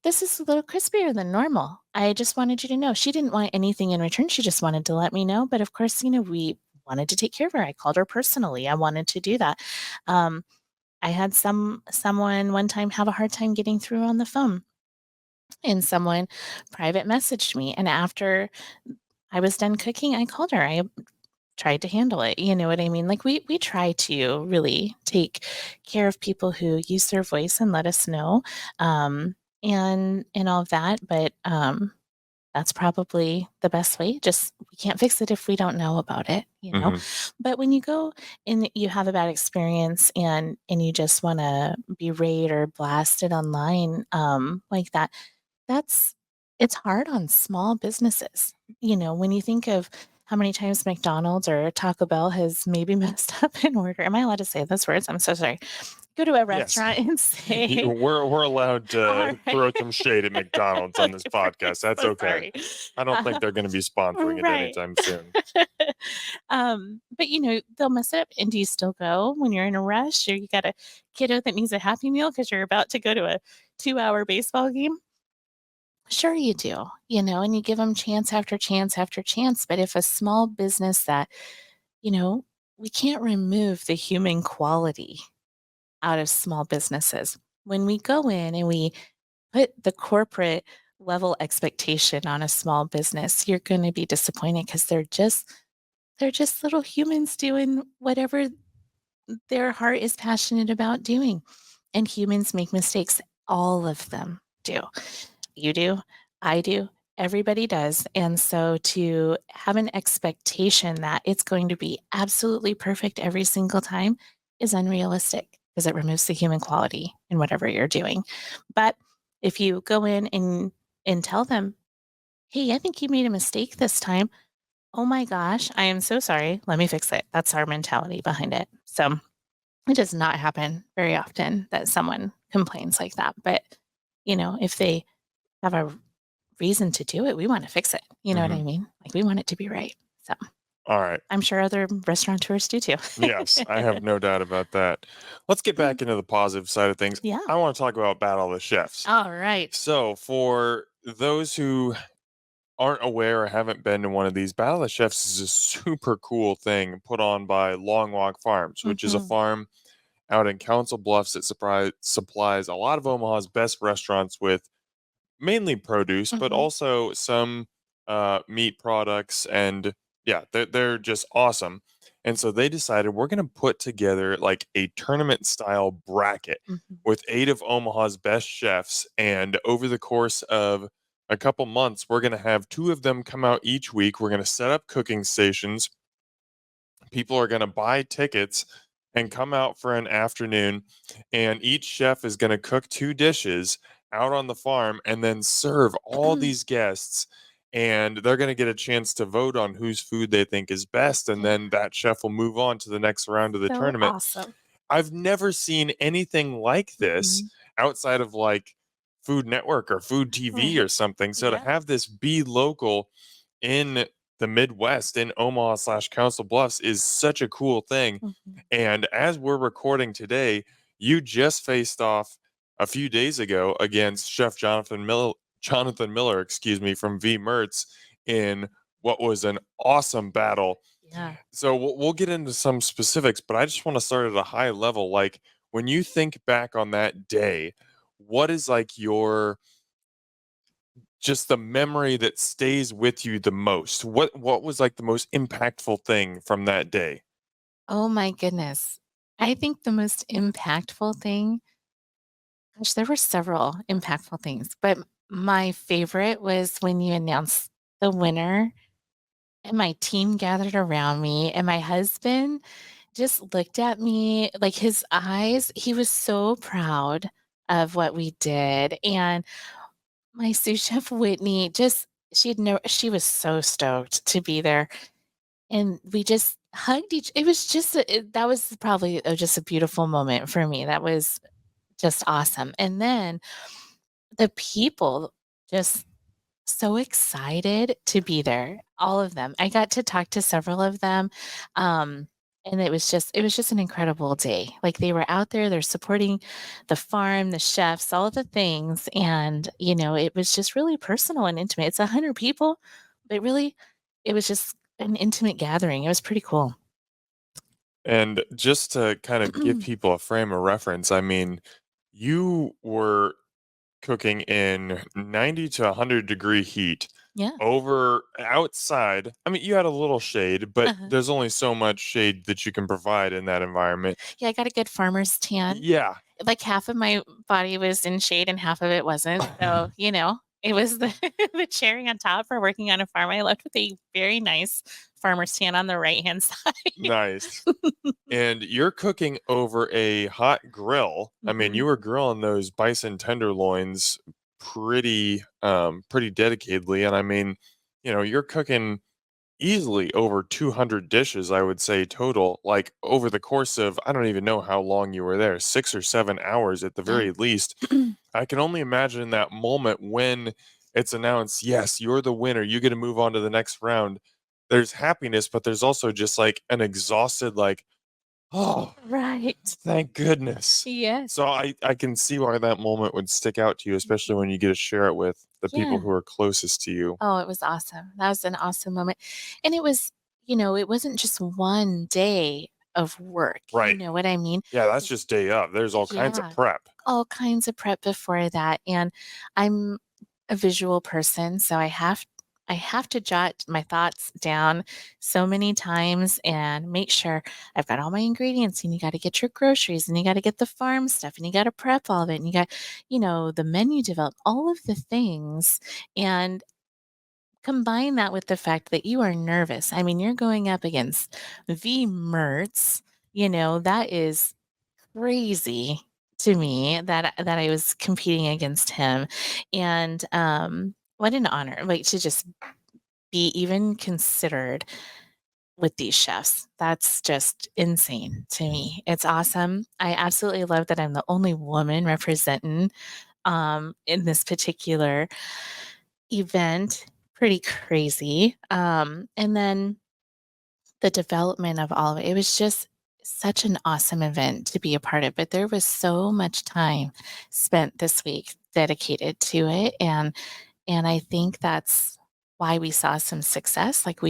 this is a little crispier than normal. I just wanted you to know. She didn't want anything in return. She just wanted to let me know. But of course, we wanted to take care of her. I called her personally. I wanted to do that. Um, I had someone one time have a hard time getting through on the phone, and someone private messaged me. And after I was done cooking, I called her. I tried to handle it. You know what I mean? Like we try to really take care of people who use their voice and let us know, and all of that. But that's probably the best way. Just we can't fix it if we don't know about it. Hmm. But when you go and you have a bad experience and you just want to berate or blast it online like that, that's it's hard on small businesses. When you think of how many times McDonald's or Taco Bell has maybe messed up an order. Am I allowed to say those words? I'm so sorry. Go to a Yes. restaurant and say, We're allowed all to right. throw some shade at McDonald's on this Okay, we're podcast. That's so okay. sorry. I don't think Uh, they're going to be sponsoring it right. anytime soon. But they'll mess it up. And do you still go when you're in a rush or you got a kiddo that needs a happy meal because you're about to go to a 2-hour baseball game? Sure, you do, and you give them chance after chance after chance. But if a small business that, you know, we can't remove the human quality out of small businesses. When we go in and we put the corporate level expectation on a small business, you're going to be disappointed because they're just little humans doing whatever their heart is passionate about doing. And humans make mistakes. All of them do. You do, I do, everybody does. And so to have an expectation that it's going to be absolutely perfect every single time is unrealistic because it removes the human quality in whatever you're doing. But if you go in and tell them, hey, I think you made a mistake this time. Oh my gosh, I am so sorry. Let me fix it. That's our mentality behind it. So it does not happen very often that someone complains like that. But, if they have a reason to do it, we want to fix it. You know what I mean? Like we want it to be right. So All right. I'm sure other restaurateurs do too. Yes, I have no doubt about that. Let's get back into the positive side of things. Yeah. I want to talk about Battle of the Chefs. All right. So, for those who aren't aware or haven't been to one of these, Battle of the Chefs is a super cool thing put on by Long Walk Farms, which is a Mhm. farm out in Council Bluffs that supplies a lot of Omaha's best restaurants with mainly produce, but Mhm. also some meat products. And yeah, they're just awesome. And so they decided we're going to put together like a tournament style bracket Mhm. with 8 of Omaha's best chefs. And over the course of a couple months, we're going to have 2 of them come out each week. We're going to set up cooking stations. People are going to buy tickets and come out for an afternoon, and each chef is going to cook 2 dishes out on the farm and then serve all these guests, and they're going to get a chance to vote on whose food they think is best, and Yeah. then that chef will move on to the next round of the So tournament. awesome. I've never seen anything like this Mhm. outside of like Food Network or Food TV or Right. something. So to Yeah. have this be local in the Midwest in Omaha slash Council Bluffs is such a cool thing. Mhm. And as we're recording today, you just faced off a few days ago against Chef Jonathan Miller, excuse me, from V Mertz in what was an awesome battle. Yeah. So we'll get into some specifics, but I just want to start at a high level. Like when you think back on that day, what is like your just the memory that stays with you the most? What was like the most impactful thing from that day? Oh my goodness. I think the most impactful thing, gosh, there were several impactful things, but my favorite was when you announced the winner and my team gathered around me and my husband just looked at me, like his eyes, he was so proud of what we did. And my sous chef Whitney just she was so stoked to be there. And we just hugged each it was just that was probably just a beautiful moment for me. That was just awesome. And then the people just so excited to be there, all of them. I got to talk to several of them, and it was just an incredible day. Like, they were out there, they're supporting the farm, the chefs, all of the things, and, it was just really personal and intimate. It's 100 people, but really, it was just an intimate gathering. It was pretty cool. And just to kind of give people a frame of reference, I mean, you were cooking in 90 to 100-degree heat Yeah. over outside. I mean, you had a little shade, but Uh-huh. there's only so much shade that you can provide in that environment. Yeah, I got a good farmer's tan. Yeah. Like, half of my body was in shade and half of it wasn't, so, it was the the cherry on top for working on a farm. I left with a very nice farmer's tan on the right-hand side. Nice. And you're cooking over a hot grill. I mean, Mhm. you were grilling those bison tenderloins pretty dedicatedly. And I mean, you're cooking easily over 200 dishes, I would say total, like over the course of I don't even know how long you were there, 6 or 7 hours at the Yeah. very least. I can only imagine that moment when it's announced, yes, you're the winner, you get to move on to the next round. There's happiness, but there's also just like an exhausted, like, oh, Right. thank goodness. Yes. So I can see why that moment would stick out to you, especially Mhm. when you get to share it with the people Yeah. who are closest to you. Oh, it was awesome. That was an awesome moment, and it wasn't just one day of work, you Right. know what I mean? Yeah, that's just day of. There's all kinds of Yeah. prep. All kinds of prep before that, and I'm a visual person, so I have I have to jot my thoughts down so many times and make sure I've got all my ingredients, and you got to get your groceries, and you got to get the farm stuff, and you got to prep all of it, and you got, the menu develop, all of the things. And combine that with the fact that you are nervous. I mean, you're going up against V Mertz, that is crazy to me that I was competing against him. And what an honor, like, to just be even considered with these chefs. That's just insane to me. It's awesome. I absolutely love that I'm the only woman representing in this particular event. Pretty crazy. And then the development of all of it, it was just such an awesome event to be a part of. But there was so much time spent this week dedicated to it. And I think that's why we saw some success. Like, we were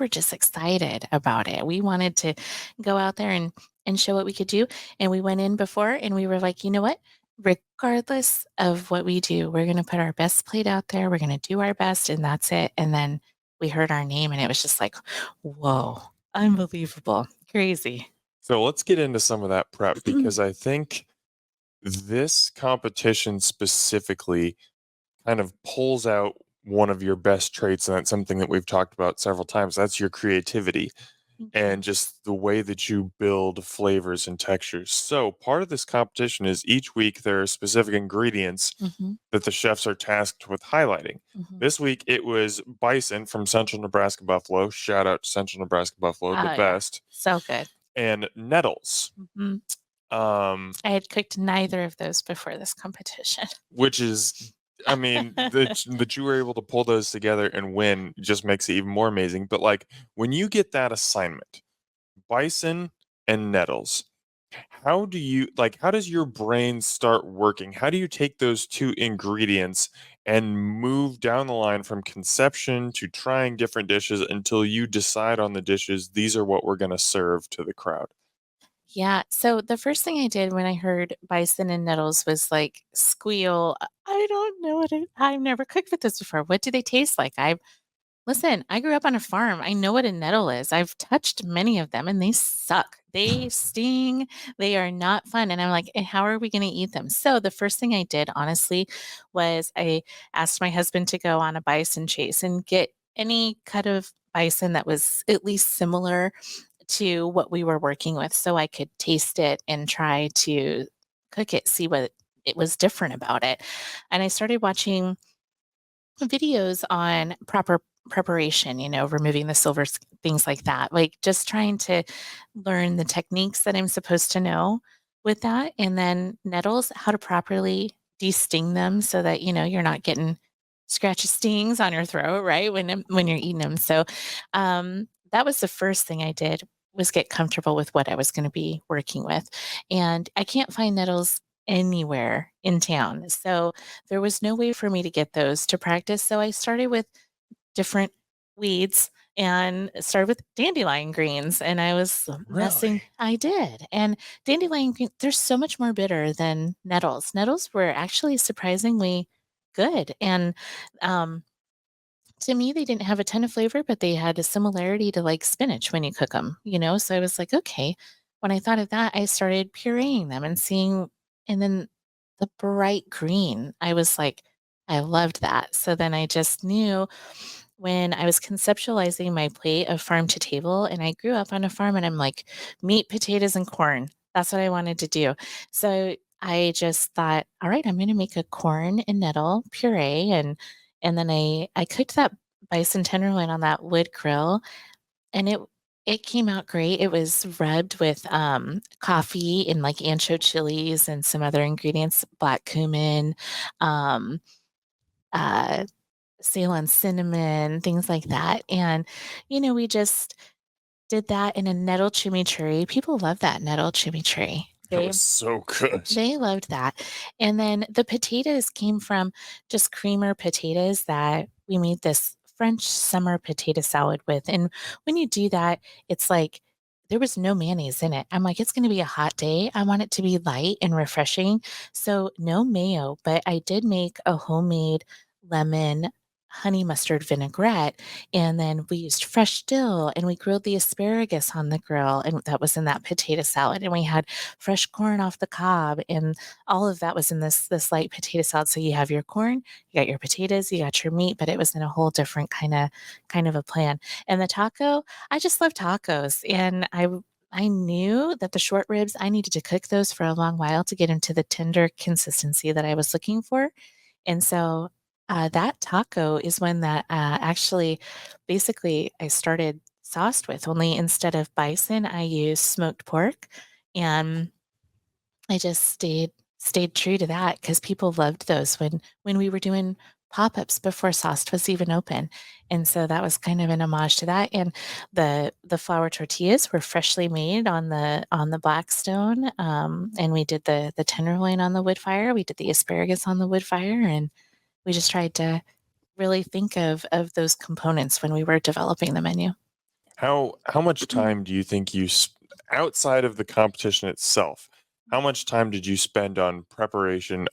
just excited about it. We wanted to go out there and show what we could do. And we went in before and we were like, you know what? Regardless of what we do, we're going to put our best plate out there. We're going to do our best, and that's it. And then we heard our name and it was just like, whoa, unbelievable, crazy. So let's get into some of that prep, because I think this competition specifically kind of pulls out one of your best traits, and that's something that we've talked about several times. That's your creativity Thank you. and just the way that you build flavors and textures. So part of this competition is each week there are specific ingredients Mhm, that the chefs are tasked with highlighting. mhm. This week it was bison from Central Nebraska Buffalo. Shout out to Central Nebraska Buffalo, the Oh, yeah. best. So good. And nettles. Mhm. Um, I had cooked neither of those before this competition. which is, I mean, that you were able to pull those together and win just makes it even more amazing. But like, when you get that assignment, bison and nettles, how does your brain start working? How do you take those two ingredients and move down the line from conception to trying different dishes until you decide on the dishes, these are what we're going to serve to the crowd? Yeah, so the first thing I did when I heard bison and nettles was like squeal. I don't know I've never cooked with this before. What do they taste like? Listen, I grew up on a farm. I know what a nettle is. I've touched many of them and they suck. They sting. They are not fun. And I'm like, how are we going to eat them?" So the first thing I did, honestly, was I asked my husband to go on a bison chase and get any cut of bison that was at least similar to what we were working with so I could taste it and try to cook it, see what it was different about it. And I started watching videos on proper preparation, removing the silvers, things like that. Like, just trying to learn the techniques that I'm supposed to know with that. And then nettles, how to properly de-sting them so that, you're not getting scratchy stings on your throat, right? When you're eating them. So that was the first thing I did, was get comfortable with what I was going to be working with. And I can't find nettles anywhere in town. So there was no way for me to get those to practice, so I started with different weeds and started with dandelion greens, and I was messing Really? I did, and dandelion green, they're so much more bitter than nettles. Nettles were actually surprisingly good, and, um, to me, they didn't have a ton of flavor, but they had a similarity to, like, spinach when you cook them. So I was like, "Okay." When I thought of that, I started pureeing them and seeing, and then the bright green, I was like, I loved that. So then I just knew, when I was conceptualizing my plate of farm to table, and I grew up on a farm, and I'm like, meat, potatoes, and corn. That's what I wanted to do. So I just thought, all right, I'm going to make a corn and nettle puree. And then I cooked that bison tenderloin on that wood grill, and it came out great. It was rubbed with coffee and like ancho chilies and some other ingredients, black cumin, um, uh, Ceylon cinnamon, things like that. And, we just did that in a nettle chimichurri. People love that nettle chimichurri. That They was so good. they loved that. And then the potatoes came from just creamer potatoes that we made this French summer potato salad with. And when you do that, it's like there was no mayonnaise in it. I'm like, it's going to be a hot day. I want it to be light and refreshing. So no mayo, but I did make a homemade lemon honey mustard vinaigrette, and then we used fresh dill, and we grilled the asparagus on the grill, and that was in that potato salad, and we had fresh corn off the cob, and all of that was in this light potato salad. So you have your corn, you got your potatoes, you got your meat, but it was in a whole different kind of a plan. And the taco, I just love tacos, and I knew that the short ribs, I needed to cook those for a long while to get into the tender consistency that I was looking for. And so, that taco is one that, actually, basically, I started sauced with, only instead of bison, I used smoked pork, and I just stayed true to that because people loved those when we were doing pop-ups before Sauced was even open, and so that was kind of an homage to that, and the flour tortillas were freshly made on the Blackstone, and we did the tenderloin on the wood fire, we did the asparagus on the wood fire, and we just tried to really think of those components when we were developing the menu. How much time do you think outside of the competition itself? How much time did you spend on preparation?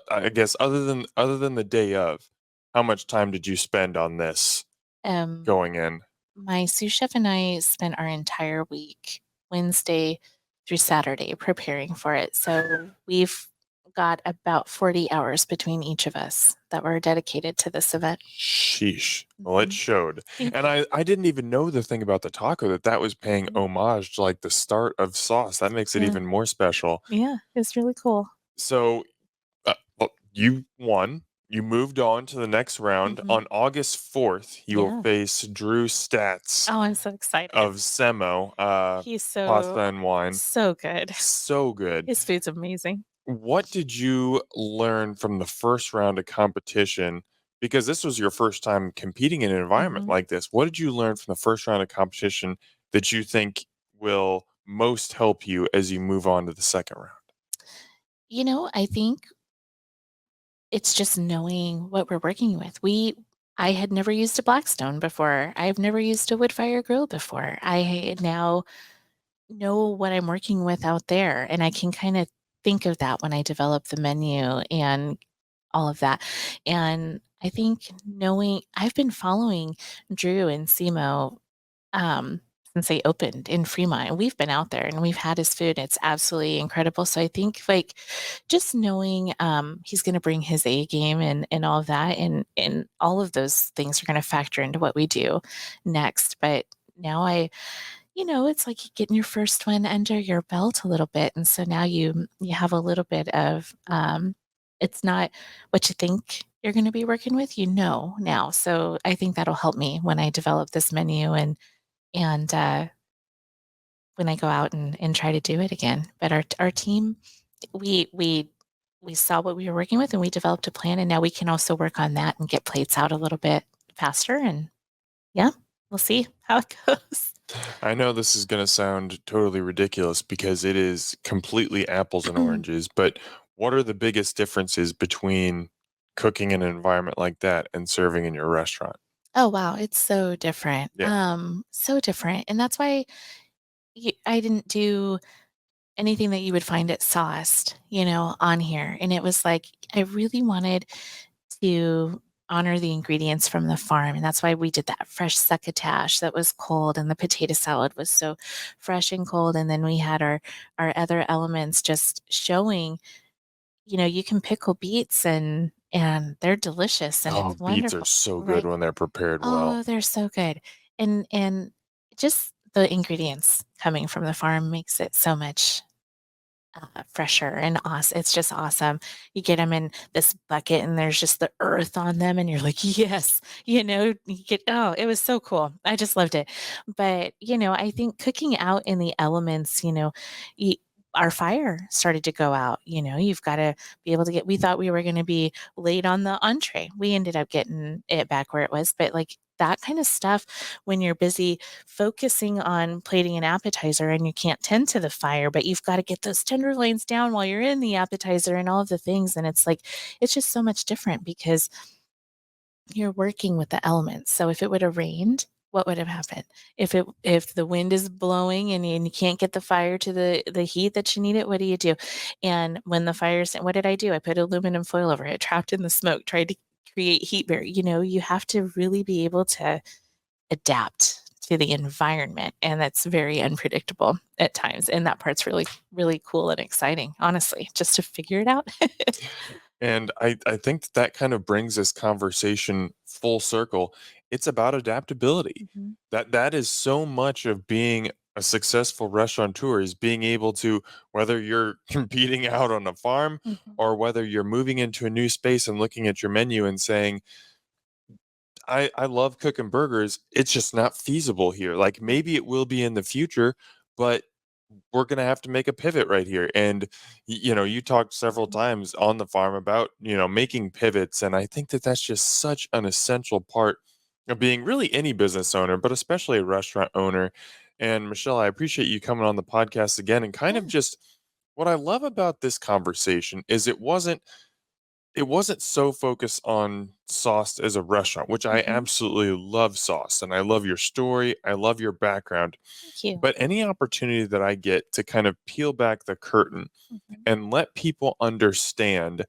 I guess other than the day of, how much time did you spend on this Um, going in? my sous chef and I spent our entire week, Wednesday through Saturday, preparing for it. So we've got about 40 hours between each of us that were dedicated to this event. Sheesh. Well, it Mhm. showed. Thank And you. I didn't even know the thing about the taco that was paying Mhm. homage to like the start of sauce. That makes it Yeah. even more special. Yeah. It's really cool. So well, you won. You moved on to the next round. Mhm. On August 4th, you will Yeah. face Drew Stats Oh, I'm so excited. of Semo, He's pasta so, and wine. so good. So good. His food's amazing. What did you learn from the first round of competition? Because this was your first time competing in an environment Mhm. like this. What did you learn from the first round of competition that you think will most help you as you move on to the second round? I think it's just knowing what we're working with. I had never used a Blackstone before. I've never used a wood fire grill before. I now know what I'm working with out there, and I can kind of think of that when I develop the menu and all of that. And I think knowing I've been following Drew and Simo um, since they opened in Fremont. We've been out there and we've had his food. It's absolutely incredible. So I think like just knowing he's going to bring his A game and all of that, and all of those things are going to factor into what we do next. But now it's like getting your first one under your belt a little bit, and so now you have a little bit of it's not what you think you're going to be working with, now. So I think that'll help me when I develop this menu and when I go out and try to do it again. But our team, we we we saw what we were working with and we developed a plan, and now we can also work on that and get plates out a little bit faster. And yeah, we'll see how it goes. I know this is going to sound totally ridiculous because it is completely apples and oranges, but what are the biggest differences between cooking in an environment like that and serving in your restaurant? Oh wow, it's so different. Yeah. So different. And that's why I didn't do anything that you would find at Sauced, on here. And it was like I really wanted to honor the ingredients from the farm, and that's why we did that fresh succotash that was cold, and the potato salad was so fresh and cold, and then we had our other elements just showing, you can pickle beets and they're delicious and Oh, it's beets are wonderful, so good right? when they're prepared well. Oh, they're so good. And just the ingredients coming from the farm makes it so much fresher and awesome. It's just awesome. You get them in this bucket and there's just the earth on them and you're like, "Yes." It was so cool. I just loved it. But, I think cooking out in the elements, y our fire started to go out, you've gotta be able to we thought we were gonna be late on the entree. We ended up getting it back where it was, but, like, that kinda stuff when you're busy focusing on plating an appetizer and you can't tend to the fire, but you've got to get those tenderloins down while you're in the appetizer and all of the things. And it's like, it's just so much different because you're working with the elements. So if it would have rained, what would have happened? If the wind is blowing and you can't get the fire to the heat that you need it, what do? And when the fire's what did I do? I put aluminum foil over it, trapped in the smoke, tried to create heat barrier. You have to really be able to adapt to the environment, and that's very unpredictable at times. And that part's really, really cool and exciting, honestly, just to figure it out. And I think that kind of brings this conversation full circle. It's about adaptability. Mhm. That is so much of being a successful restaurateur is being able to, whether you're competing out on a farm Mhm. or whether you're moving into a new space and looking at your menu and saying, I love cooking burgers. It's just not feasible here. Like maybe it will be in the future, but we're going to have to make a pivot right here. And, you talked several Mhm. times on the farm about, making pivots. And I think that that's just such an essential part of being really any business owner, but especially a restaurant owner. And Michelle, I appreciate you coming on the podcast again and kind of Yeah. just what I love about this conversation is it wasn't so focused on sauce as a restaurant, which I Mhm. absolutely love sauce and I love your story. I love your background. Thank you. But any opportunity that I get to kind of peel back the curtain Mhm. and let people understand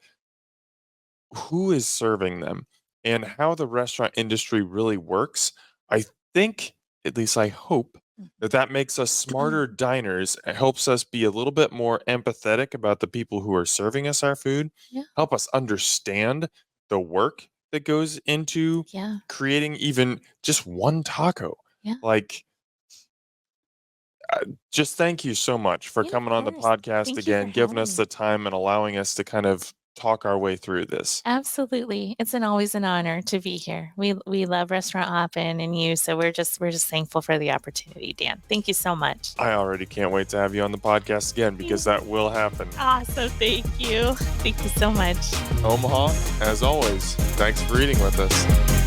who is serving them and how the restaurant industry really works, I think, at least I hope, Mhm. that makes us smarter diners. It helps us be a little bit more empathetic about the people who are serving us our food, Yeah. help us understand the work that goes into Yeah. creating even just one taco. Yeah. Like, just thank you so much for Yeah, of coming on the course. podcast Thank you for again, giving having us me. the time and allowing us to kind of talk our way through this. Absolutely. It's always an honor to be here. We love Restaurant Hoppen and you, so we're just thankful for the opportunity, Dan. Thank you so much. I already can't wait to have you on the podcast again because that will happen. Awesome. Thank you. Thank you so much. Omaha, as always, thanks for eating with us.